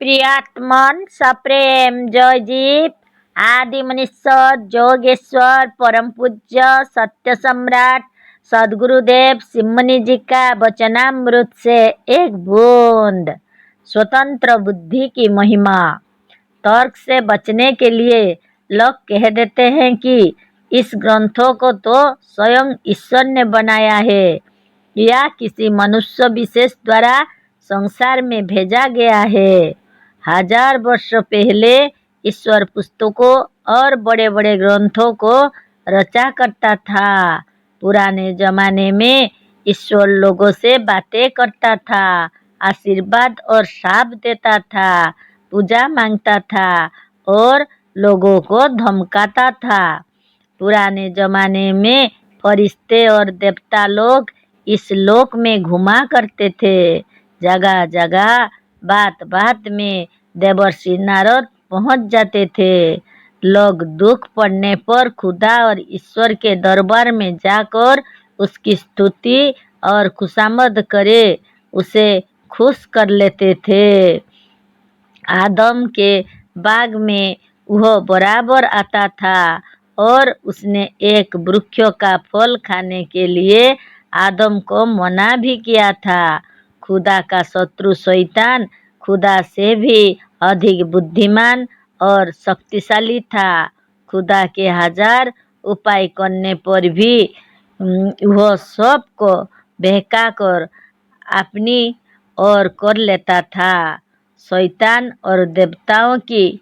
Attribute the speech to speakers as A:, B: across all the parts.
A: प्रियात्मन सप्रेम जयजीव आदि मनीश्वर जोगेश्वर परम पूज्य सत्य सम्राट सदगुरुदेव सिमनी जी का वचनामृत से एक बूंद। स्वतंत्र बुद्धि की महिमा। तर्क से बचने के लिए लोग कह देते हैं कि इस ग्रंथों को तो स्वयं ईश्वर ने बनाया है या किसी मनुष्य विशेष द्वारा संसार में भेजा गया है। 1000 वर्ष पहले ईश्वर पुस्तकों और बड़े बड़े ग्रंथों को रचा करता था। पुराने जमाने में ईश्वर लोगों से बातें करता था, आशीर्वाद और शाप देता था, पूजा मांगता था और लोगों को धमकाता था। पुराने जमाने में फरिश्ते और देवता लोग इस लोक में घुमा करते थे। जगह जगह बात बात में देवर्षि नारद पहुंच जाते थे। लोग दुख पड़ने पर खुदा और ईश्वर के दरबार में जाकर उसकी स्तुति और खुशामद करे उसे खुश कर लेते थे। आदम के बाग में वह बराबर आता था और उसने एक वृक्ष का फल खाने के लिए आदम को मना भी किया था। खुदा का शत्रु शैतान खुदा से भी अधिक बुद्धिमान और शक्तिशाली था। खुदा के 1000 उपाय करने पर भी वह सबको बहकाकर अपनी ओर कर लेता था। शैतान और देवताओं की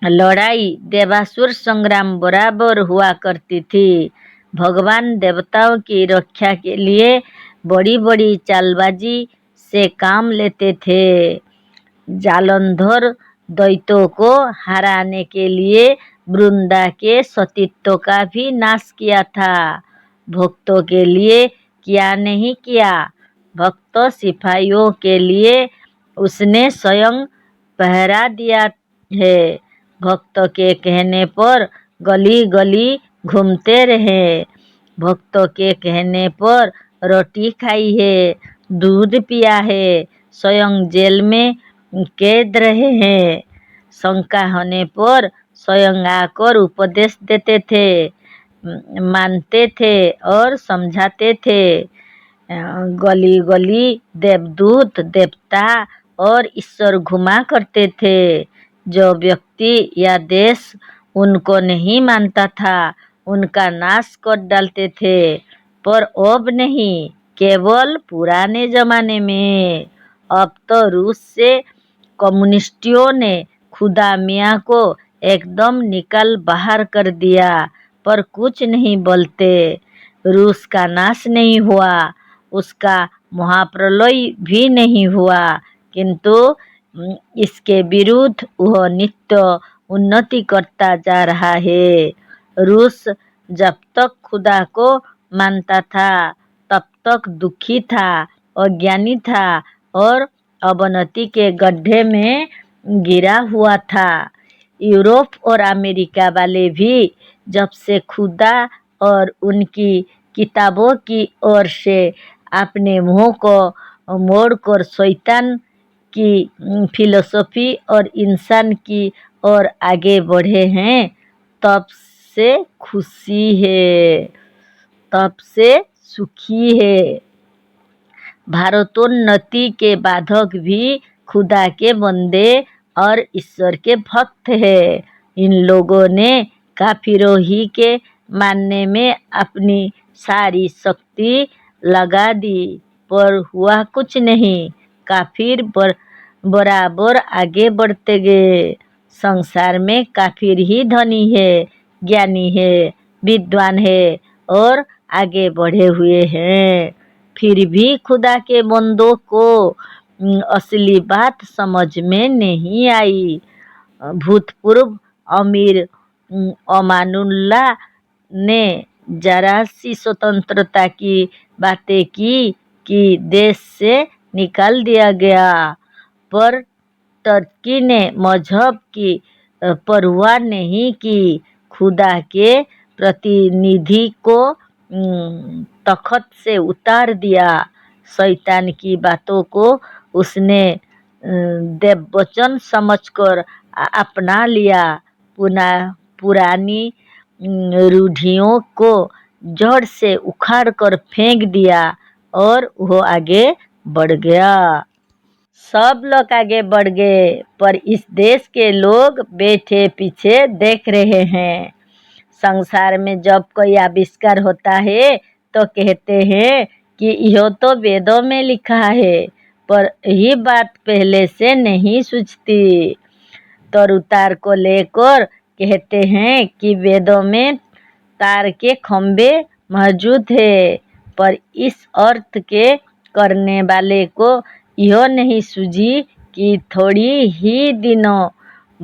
A: लड़ाई देवासुर संग्राम बराबर हुआ करती थी। भगवान देवताओं की रक्षा के लिए बड़ी बड़ी चालबाजी से काम लेते थे। जालंधर दैत्यों को हराने के लिए वृंदा के सतीत्व का भी नाश किया था। भक्तों के लिए क्या नहीं किया। भक्त सिपाहियों के लिए उसने स्वयं पहरा दिया है। भक्त के कहने पर गली गली घूमते रहे। भक्तों के कहने पर रोटी खाई है, दूध पिया है, स्वयं जेल में कैद रहे हैं। शंका होने पर स्वयं आकर उपदेश देते थे, मानते थे और समझाते थे। गली गली देवदूत देवता और ईश्वर घुमा करते थे। जो व्यक्ति या देश उनको नहीं मानता था उनका नाश कर डालते थे। पर अब नहीं, केवल पुराने जमाने में। अब तो रूस से कम्युनिस्टियों ने खुदा मियाँ को एकदम निकाल बाहर कर दिया, पर कुछ नहीं बोलते। रूस का नाश नहीं हुआ, उसका महाप्रलय भी नहीं हुआ, किंतु इसके विरुद्ध वह नित्य उन्नति करता जा रहा है। रूस जब तक खुदा को मानता था तब तक दुखी था, अज्ञानी था और अवनति के गड्ढे में गिरा हुआ था। यूरोप और अमेरिका वाले भी जब से खुदा और उनकी किताबों की ओर से अपने मुंह को मोड़कर शैतान की फिलोसफी और इंसान की ओर आगे बढ़े हैं, तब से खुशी है, तब से सुखी है। भारतोन्नति के बाधक भी खुदा के बंदे और ईश्वर के भक्त है। इन लोगों ने काफिरों ही के मानने में अपनी सारी शक्ति लगा दी, पर हुआ कुछ नहीं। काफिर बराबर आगे बढ़ते गए। संसार में काफिर ही धनी है, ज्ञानी है, विद्वान है और आगे बढ़े हुए हैं। फिर भी खुदा के बंदों को असली बात समझ में नहीं आई। भूतपूर्व अमीर अमानुल्लाह ने जरा सी स्वतंत्रता की बातें की कि देश से निकाल दिया गया, पर टर्की ने मजहब की परवाह नहीं की। खुदा के प्रतिनिधि को तख्त से उतार दिया। शैतान की बातों को उसने देववचन समझकर अपना लिया। पुरानी रूढ़ियों को जड़ से उखाड़ कर फेंक दिया और वो आगे बढ़ गया। सब लोग आगे बढ़ गए, पर इस देश के लोग बैठे पीछे देख रहे हैं। संसार में जब कोई आविष्कार होता है तो कहते हैं कि यह तो वेदों में लिखा है, पर यही बात पहले से नहीं सूझती। तर उतार को लेकर कहते हैं कि वेदों में तार के खंभे मौजूद है, पर इस अर्थ के करने वाले को यह नहीं सूझी कि थोड़ी ही दिनों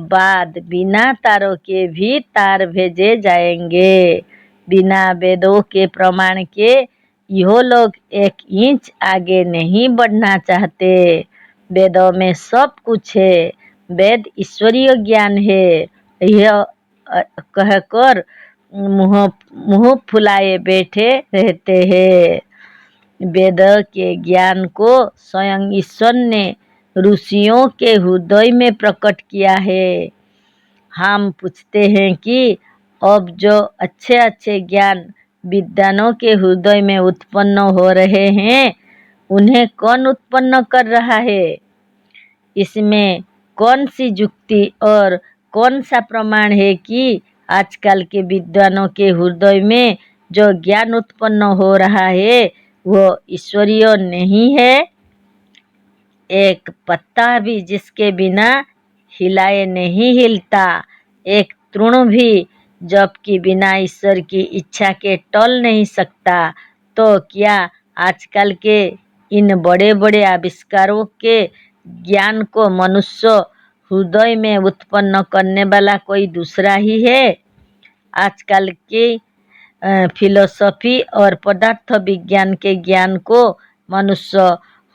A: बाद बिना तारों के भी तार भेजे जाएंगे। बिना वेदों के प्रमाण के यह लोग 1 इंच आगे नहीं बढ़ना चाहते। वेदों में सब कुछ है, वेद ईश्वरीय ज्ञान है, यह कहकर मुंह फुलाए बैठे रहते हैं। वेद के ज्ञान को स्वयं ईश्वर ने ऋषियों के हृदय में प्रकट किया है। हम पूछते हैं कि अब जो अच्छे अच्छे ज्ञान विद्वानों के हृदय में उत्पन्न हो रहे हैं, उन्हें कौन उत्पन्न कर रहा है? इसमें कौन सी युक्ति और कौन सा प्रमाण है कि आजकल के विद्वानों के हृदय में जो ज्ञान उत्पन्न हो रहा है वो ईश्वरीय नहीं है? एक पत्ता भी जिसके बिना हिलाए नहीं हिलता, एक तृण भी जबकि बिना ईश्वर की इच्छा के टल नहीं सकता। तो क्या आजकल के इन बड़े बड़े आविष्कारों के ज्ञान को मनुष्य हृदय में उत्पन्न करने वाला कोई दूसरा ही है? आजकल के फिलोसफी और पदार्थ विज्ञान के ज्ञान को मनुष्य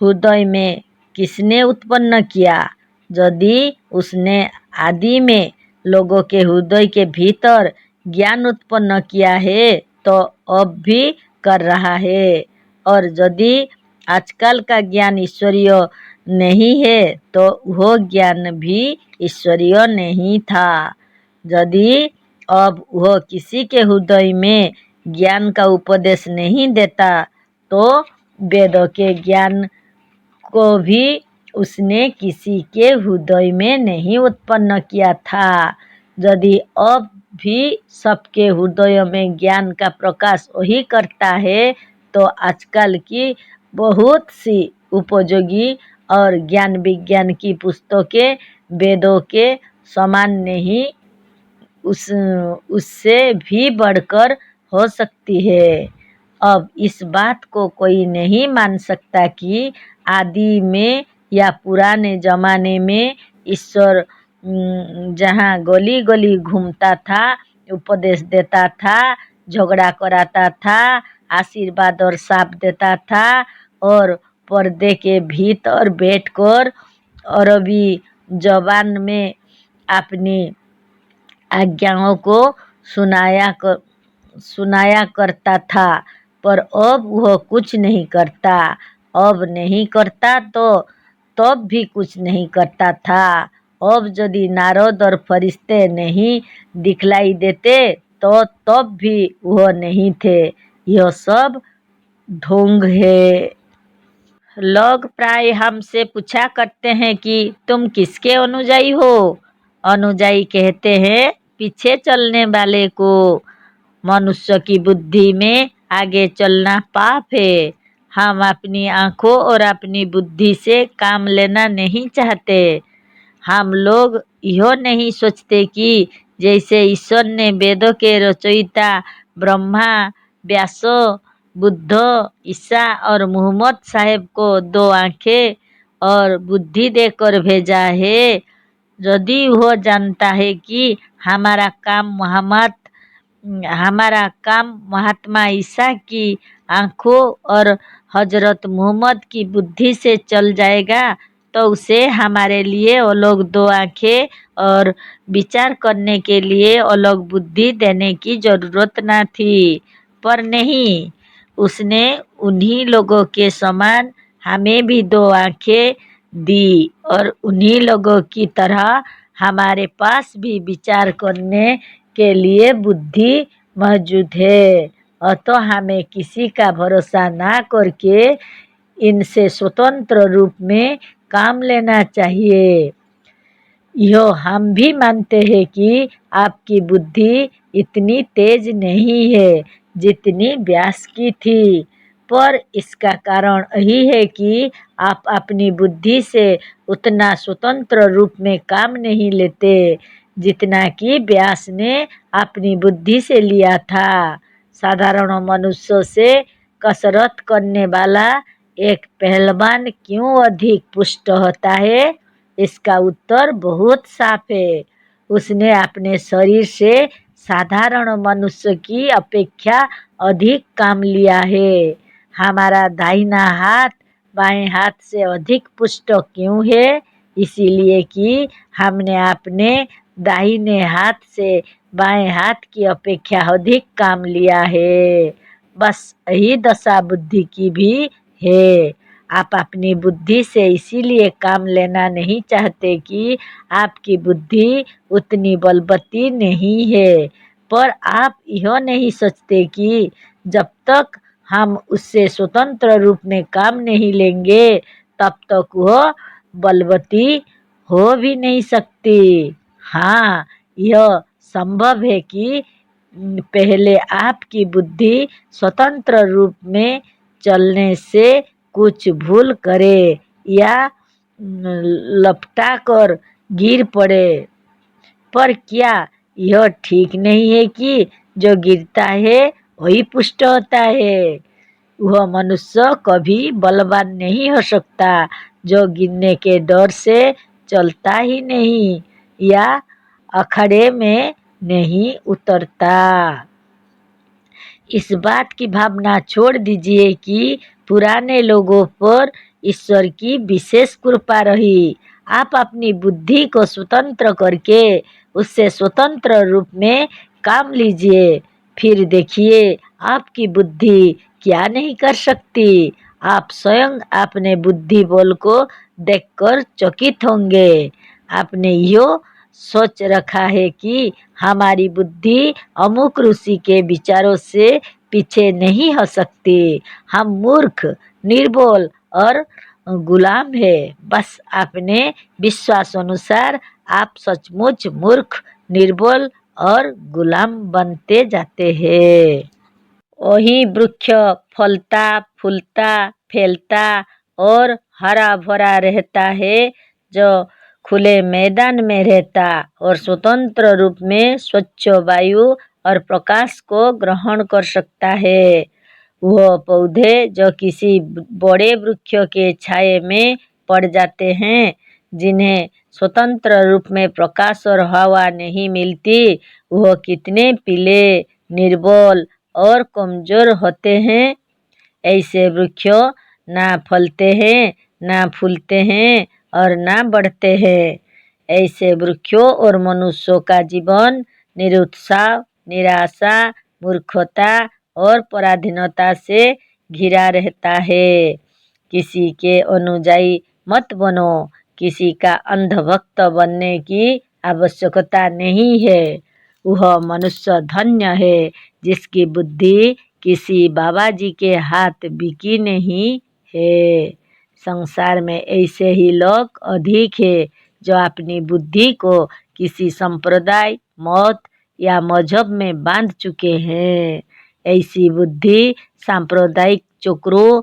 A: हृदय में किसने उत्पन्न किया? यदि उसने आदि में लोगों के हृदय के भीतर ज्ञान उत्पन्न किया है तो अब भी कर रहा है, और यदि आजकल का ज्ञान ईश्वरीय नहीं है तो वह ज्ञान भी ईश्वरीय नहीं था। यदि अब वह किसी के हृदय में ज्ञान का उपदेश नहीं देता तो वेदों के ज्ञान को भी उसने किसी के हृदय में नहीं उत्पन्न किया था। यदि अब भी सबके हृदय में ज्ञान का प्रकाश वही करता है तो आजकल की बहुत सी उपयोगी और ज्ञान विज्ञान की पुस्तकें वेदों के समान नहीं, उससे भी बढ़कर हो सकती है। अब इस बात को कोई नहीं मान सकता कि आदि में या पुराने जमाने में ईश्वर जहाँ गली गली घूमता था, उपदेश देता था, झगड़ा कराता था, आशीर्वाद और शाप देता था, और पर्दे के भीतर बैठकर अरबी जबान में अपनी आज्ञाओं को सुनाया करता था, पर अब वह कुछ नहीं करता। अब नहीं करता तो तब भी कुछ नहीं करता था। अब यदि नारद और फरिश्ते नहीं दिखलाई देते तो तब भी वह नहीं थे। यह सब ढोंग है। लोग प्राय हमसे पूछा करते हैं कि तुम किसके अनुयायी हो? अनुयायी कहते हैं पीछे चलने वाले को। मनुष्य की बुद्धि में आगे चलना पाप है। हम अपनी आँखों और अपनी बुद्धि से काम लेना नहीं चाहते। हम लोग यह नहीं सोचते कि जैसे ईश्वर ने वेदों के रचयिता ब्रह्मा, व्यास, बुद्ध, ईसा और मोहम्मद साहेब को 2 आँखें और बुद्धि देकर भेजा है, यदि वह जानता है कि हमारा काम महात्मा ईसा की आँखों और हजरत मोहम्मद की बुद्धि से चल जाएगा तो उसे हमारे लिए अलग 2 आँखें और विचार करने के लिए अलग बुद्धि देने की जरूरत न थी। पर नहीं, उसने उन्हीं लोगों के समान हमें भी 2 आँखें दी, और उन्हीं लोगों की तरह हमारे पास भी विचार करने के लिए बुद्धि मौजूद है। अतः हमें किसी का भरोसा ना करके इनसे स्वतंत्र रूप में काम लेना चाहिए। यह हम भी मानते हैं कि आपकी बुद्धि इतनी तेज नहीं है जितनी व्यास की थी, पर इसका कारण यही है कि आप अपनी बुद्धि से उतना स्वतंत्र रूप में काम नहीं लेते जितना कि व्यास ने अपनी बुद्धि से लिया था। साधारण मनुष्यों से कसरत करने वाला एक पहलवान क्यों अधिक पुष्ट होता है? इसका उत्तर बहुत साफ है। उसने अपने शरीर से साधारण मनुष्य की अपेक्षा अधिक काम लिया है। हमारा दाहिना हाथ बाएं हाथ से अधिक पुष्ट क्यों है? इसीलिए कि हमने अपने दाहिने हाथ से बाएं हाथ की अपेक्षा अधिक काम लिया है। बस यही दशा बुद्धि की भी है। आप अपनी बुद्धि से इसीलिए काम लेना नहीं चाहते कि आपकी बुद्धि उतनी बलवती नहीं है, पर आप यह नहीं सोचते कि जब तक हम उससे स्वतंत्र रूप में काम नहीं लेंगे तब तक वह बलवती हो भी नहीं सकती। हाँ, यह संभव है कि पहले आपकी बुद्धि स्वतंत्र रूप में चलने से कुछ भूल करे या लपटा कर गिर पड़े, पर क्या यह ठीक नहीं है कि जो गिरता है वही पुष्ट होता है? वह मनुष्य कभी बलवान नहीं हो सकता जो गिरने के डर से चलता ही नहीं या अखाड़े में नहीं उतरता। इस बात की भावना छोड़ दीजिए कि पुराने लोगों पर ईश्वर की विशेष कृपा रही। आप अपनी बुद्धि को स्वतंत्र करके उससे स्वतंत्र रूप में काम लीजिए, फिर देखिए आपकी बुद्धि क्या नहीं कर सकती। आप स्वयं अपने बुद्धि बल को देखकर चकित होंगे। आपने यो सोच रखा है कि हमारी बुद्धि अमुक ऋषि के विचारों से पीछे नहीं हो सकती। हम मूर्ख, निर्बोल और गुलाम है। बस अपने विश्वास अनुसार आप सचमुच मूर्ख, निर्बल और गुलाम बनते जाते हैं। वही वृक्ष फलता फूलता फैलता और हरा भरा रहता है जो खुले मैदान में रहता और स्वतंत्र रूप में स्वच्छ वायु और प्रकाश को ग्रहण कर सकता है। वह पौधे जो किसी बड़े वृक्ष के छाये में पड़ जाते हैं, जिन्हें स्वतंत्र रूप में प्रकाश और हवा नहीं मिलती, वह कितने पीले, निर्बल और कमजोर होते हैं। ऐसे वृक्ष ना फलते हैं, ना फूलते हैं और ना बढ़ते हैं। ऐसे वृक्षों और मनुष्यों का जीवन निरुत्साह, निराशा, मूर्खता और पराधीनता से घिरा रहता है। किसी के अनुयायी मत बनो। किसी का अंधभक्त बनने की आवश्यकता नहीं है। वह मनुष्य धन्य है जिसकी बुद्धि किसी बाबा जी के हाथ बिकी नहीं है। संसार में ऐसे ही लोग अधिक है जो अपनी बुद्धि को किसी संप्रदाय, मत या मजहब में बांध चुके हैं। ऐसी बुद्धि सांप्रदायिक चक्रों,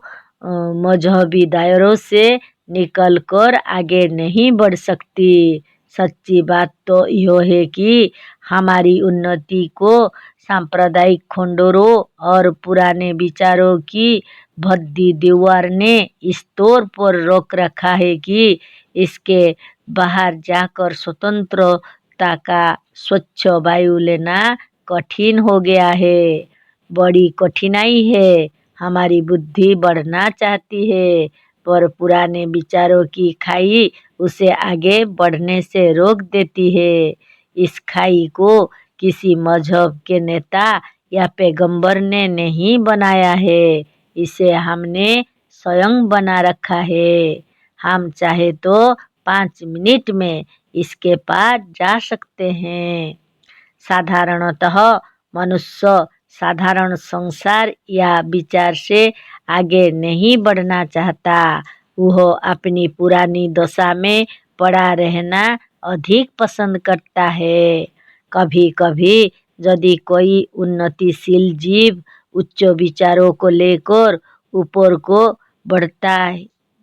A: मजहबी दायरों से निकलकर आगे नहीं बढ़ सकती। सच्ची बात तो यह है कि हमारी उन्नति को सांप्रदायिक खंडरों और पुराने विचारों की भद्दी दीवार ने इस तौर पर रोक रखा है कि इसके बाहर जाकर स्वतंत्रता का स्वच्छ वायु लेना कठिन हो गया है। बड़ी कठिनाई है। हमारी बुद्धि बढ़ना चाहती है, पर पुराने विचारों की खाई उसे आगे बढ़ने से रोक देती है। इस खाई को किसी मजहब के नेता या पैगंबर ने नहीं बनाया है, इसे हमने स्वयं बना रखा है। हम चाहे तो 5 मिनट में इसके पार जा सकते हैं। साधारणतः मनुष्य साधारण संसार या विचार से आगे नहीं बढ़ना चाहता। वह अपनी पुरानी दशा में पड़ा रहना अधिक पसंद करता है। कभी कभी यदि कोई उन्नतिशील जीव उच्च विचारों को लेकर ऊपर को बढ़ता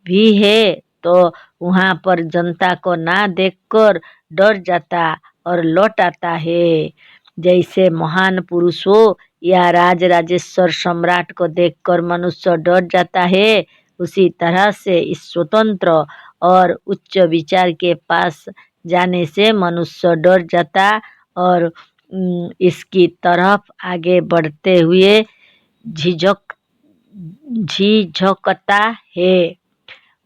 A: भी है तो वहाँ पर जनता को ना देखकर डर जाता और लौट आता है। जैसे महान पुरुषों या राज राजेश्वर सम्राट को देखकर मनुष्य डर जाता है, उसी तरह से इस स्वतंत्र और उच्च विचार के पास जाने से मनुष्य डर जाता और इसकी तरफ आगे बढ़ते हुए झिझकता है।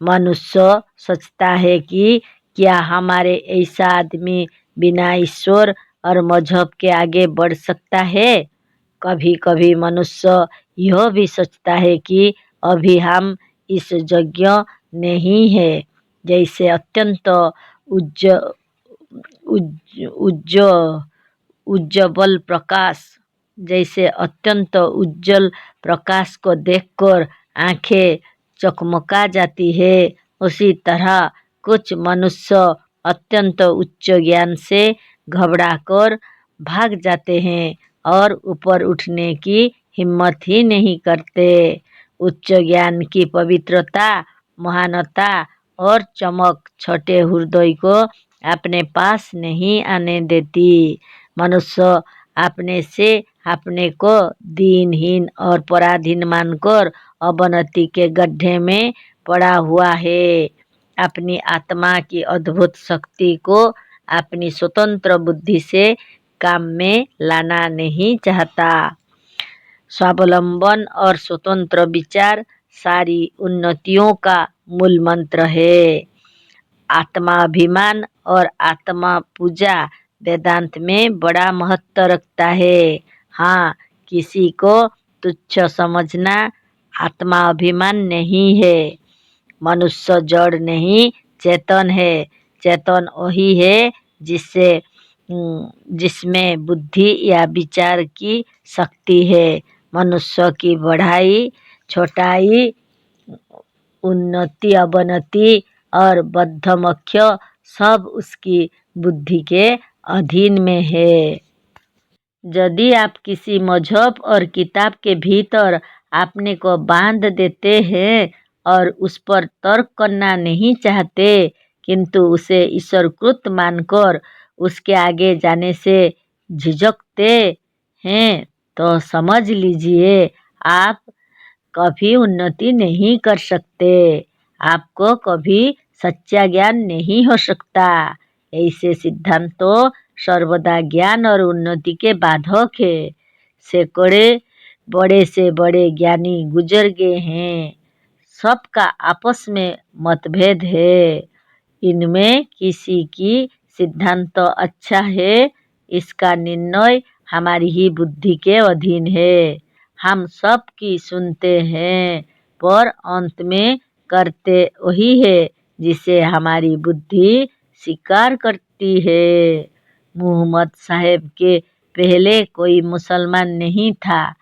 A: मनुष्य सोचता है कि क्या हमारे ऐसा आदमी बिना ईश्वर और मजहब के आगे बढ़ सकता है। कभी कभी मनुष्य यह भी सोचता है कि अभी हम इस योग्य नहीं है। जैसे अत्यंत उज्ज्वल प्रकाश को देखकर आंखें चकमका जाती है, उसी तरह कुछ मनुष्य अत्यंत उच्च ज्ञान से घबराकर भाग जाते हैं और ऊपर उठने की हिम्मत ही नहीं करते। उच्च ज्ञान की पवित्रता, महानता और चमक छोटे हृदय को अपने पास नहीं आने देती। मनुष्य अपने से अपने को दीनहीन और पराधीन मानकर अवनति के गड्ढे में पड़ा हुआ है। अपनी आत्मा की अद्भुत शक्ति को अपनी स्वतंत्र बुद्धि से काम में लाना नहीं चाहता। स्वावलंबन और स्वतंत्र विचार सारी उन्नतियों का मूल मंत्र है। आत्माभिमान और आत्मा पूजा वेदांत में बड़ा महत्व रखता है। हाँ, किसी को तुच्छ समझना आत्माभिमान नहीं है। मनुष्य जड़ नहीं चेतन है। चेतन वही है जिसमें बुद्धि या विचार की शक्ति है। मनुष्य की बढ़ाई छोटाई, उन्नति अवनति और बद्धमख्य सब उसकी बुद्धि के अधीन में है। यदि आप किसी मजहब और किताब के भीतर अपने को बांध देते हैं और उस पर तर्क करना नहीं चाहते, किंतु उसे ईश्वरकृत मानकर उसके आगे जाने से झिझकते हैं, तो समझ लीजिए आप कभी उन्नति नहीं कर सकते। आपको कभी सच्चा ज्ञान नहीं हो सकता। ऐसे सिद्धांत तो सर्वदा ज्ञान और उन्नति के बाधक है। सैकड़े बड़े से बड़े ज्ञानी गुजर गए हैं। सबका आपस में मतभेद है। इनमें किसी की सिद्धांत तो अच्छा है, इसका निर्णय हमारी ही बुद्धि के अधीन है। हम सब की सुनते हैं, पर अंत में करते वही है जिसे हमारी बुद्धि स्वीकार करती है। मुहम्मद साहेब के पहले कोई मुसलमान नहीं था।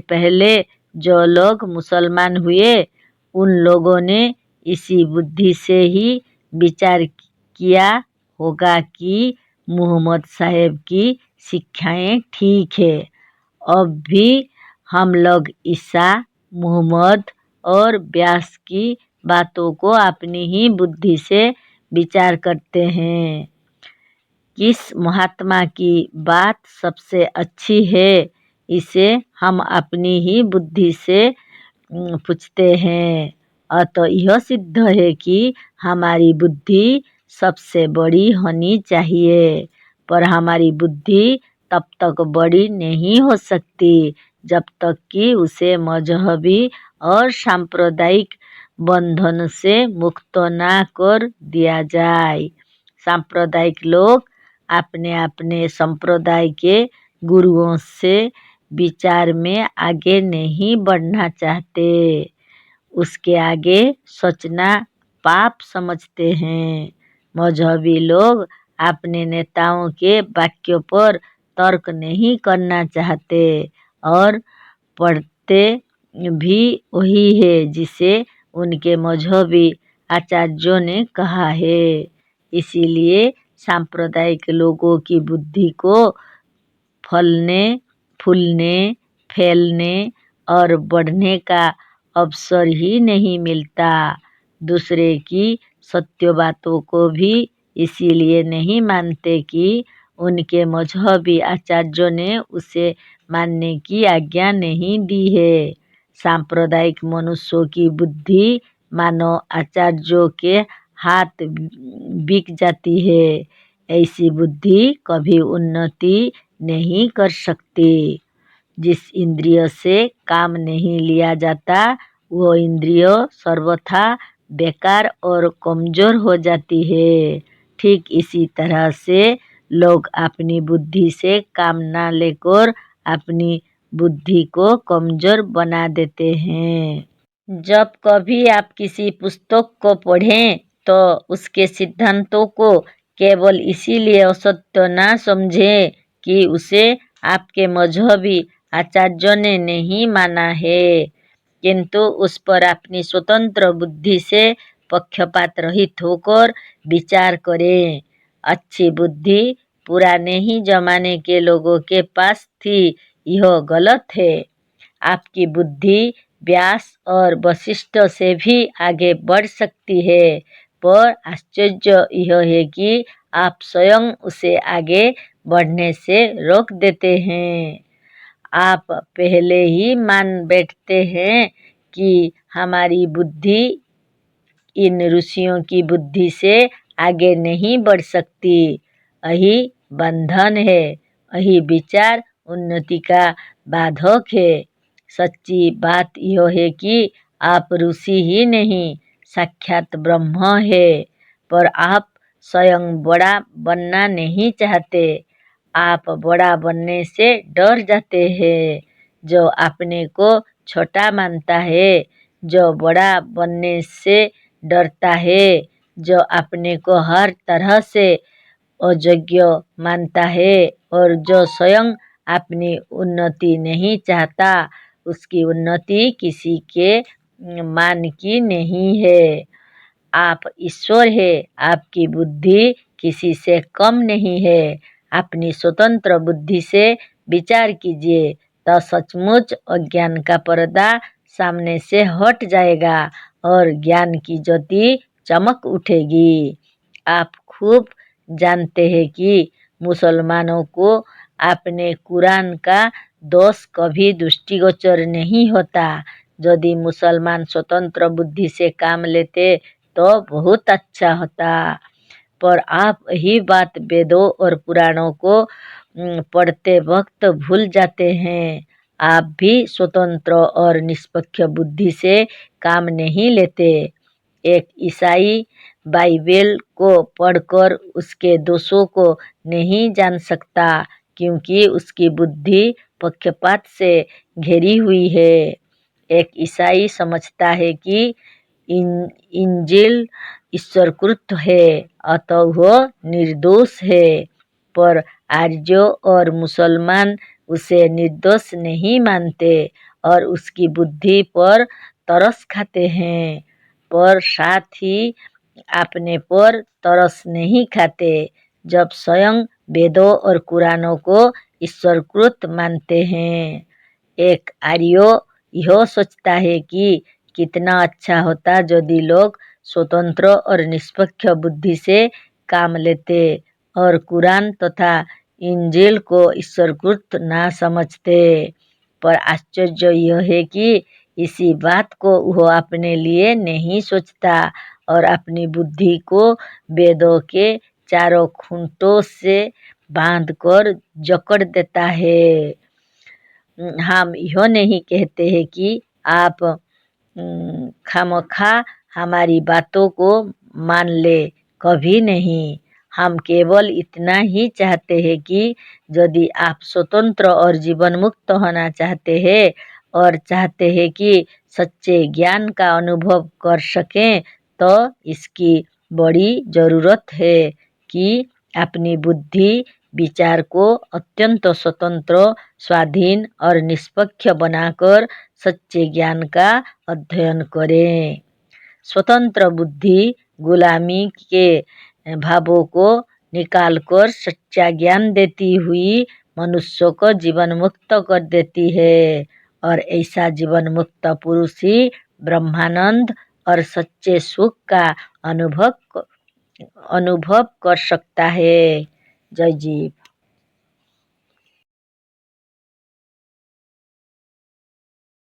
A: पहले जो लोग मुसलमान हुए, उन लोगों ने इसी बुद्धि से ही विचार किया होगा कि मुहम्मद साहेब की शिक्षाएं ठीक है। अब भी हम लोग ईसा, मुहम्मद और व्यास की बातों को अपनी ही बुद्धि से विचार करते हैं। किस महात्मा की बात सबसे अच्छी है, इसे हम अपनी ही बुद्धि से पूछते हैं। अतः यह सिद्ध है कि हमारी बुद्धि सबसे बड़ी होनी चाहिए, पर हमारी बुद्धि तब तक बड़ी नहीं हो सकती जब तक कि उसे मजहबी और सांप्रदायिक बंधन से मुक्त ना कर दिया जाए। सांप्रदायिक लोग अपने अपने संप्रदाय के गुरुओं से विचार में आगे नहीं बढ़ना चाहते। उसके आगे सोचना पाप समझते हैं। मजहबी लोग अपने नेताओं के वाक्यों पर तर्क नहीं करना चाहते और पढ़ते भी वही है जिसे उनके मजहबी आचार्यों ने कहा है। इसीलिए सांप्रदायिक लोगों की बुद्धि को फलने, फूलने, फैलने और बढ़ने का अवसर ही नहीं मिलता। दूसरे की सत्य बातों को भी इसीलिए नहीं मानते कि उनके मजहबी आचार्यों ने उसे मानने की आज्ञा नहीं दी है। सांप्रदायिक मनुष्यों की बुद्धि मानव आचार्यों के हाथ बिक जाती है। ऐसी बुद्धि कभी उन्नति नहीं कर सकती। जिस इंद्रिय से काम नहीं लिया जाता वो इंद्रिय सर्वथा बेकार और कमजोर हो जाती है। ठीक इसी तरह से लोग अपनी बुद्धि से काम ना लेकर अपनी बुद्धि को कमजोर बना देते हैं। जब कभी आप किसी पुस्तक को पढ़ें तो उसके सिद्धांतों को केवल इसीलिए असत्य ना समझें कि उसे आपके मजहबी आचार्यों ने नहीं माना है, किंतु उस पर अपनी स्वतंत्र बुद्धि से पक्षपात रहित होकर विचार करें। अच्छी बुद्धि पुराने ही जमाने के लोगों के पास थी, यह गलत है। आपकी बुद्धि व्यास और वशिष्ठ से भी आगे बढ़ सकती है, पर आश्चर्य यह है कि आप स्वयं उसे आगे बढ़ने से रोक देते हैं। आप पहले ही मान बैठते हैं कि हमारी बुद्धि इन ऋषियों की बुद्धि से आगे नहीं बढ़ सकती। यही बंधन है, यही विचार उन्नति का बाधक है। सच्ची बात यह है कि आप ऋषि ही नहीं साक्षात ब्रह्म है, पर आप स्वयं बड़ा बनना नहीं चाहते। आप बड़ा बनने से डर जाते हैं। जो अपने को छोटा मानता है, जो बड़ा बनने से डरता है, जो अपने को हर तरह से अयोग्य मानता है और जो स्वयं अपनी उन्नति नहीं चाहता, उसकी उन्नति किसी के मान की नहीं है। आप ईश्वर है, आपकी बुद्धि किसी से कम नहीं है। अपनी स्वतंत्र बुद्धि से विचार कीजिए तो सचमुच अज्ञान का पर्दा सामने से हट जाएगा और ज्ञान की ज्योति चमक उठेगी। आप खूब जानते हैं कि मुसलमानों को अपने कुरान का दोष कभी दृष्टिगोचर नहीं होता। यदि मुसलमान स्वतंत्र बुद्धि से काम लेते तो बहुत अच्छा होता, पर आप यही बात वेदों और पुराणों को पढ़ते वक्त भूल जाते हैं। आप भी स्वतंत्र और निष्पक्ष बुद्धि से काम नहीं लेते। एक ईसाई बाइबल को पढ़कर उसके दोषों को नहीं जान सकता, क्योंकि उसकी बुद्धि पक्षपात से घिरी हुई है। एक ईसाई समझता है कि इंजील ईश्वरकृत है, अतः वह निर्दोष है, पर आर्यों और मुसलमान उसे निर्दोष नहीं मानते और उसकी बुद्धि पर तरस खाते हैं, पर साथ ही अपने पर तरस नहीं खाते जब स्वयं वेदों और कुरानों को ईश्वरकृत मानते हैं। एक आर्य यह सोचता है कि कितना अच्छा होता यदि लोग स्वतंत्र और निष्पक्ष बुद्धि से काम लेते और कुरान तथा इंजील को ईश्वरकृत ना समझते, पर आश्चर्य यह है कि इसी बात को वह अपने लिए नहीं सोचता और अपनी बुद्धि को वेदों के चारों खूंटों से बांधकर जकड़ देता है। हम यह नहीं कहते हैं कि आप खामखा हमारी बातों को मान ले, कभी नहीं। हम केवल इतना ही चाहते हैं कि यदि आप स्वतंत्र और जीवन मुक्त होना चाहते हैं और चाहते हैं कि सच्चे ज्ञान का अनुभव कर सकें तो इसकी बड़ी ज़रूरत है कि अपनी बुद्धि विचार को अत्यंत स्वतंत्र, स्वाधीन और निष्पक्ष बनाकर सच्चे ज्ञान का अध्ययन करें। स्वतंत्र बुद्धि गुलामी के भावों को निकालकर सच्चा ज्ञान देती हुई मनुष्य को जीवन मुक्त कर देती है और ऐसा जीवन मुक्त पुरुष ही ब्रह्मानंद और सच्चे सुख का अनुभव कर सकता है। जय जीव।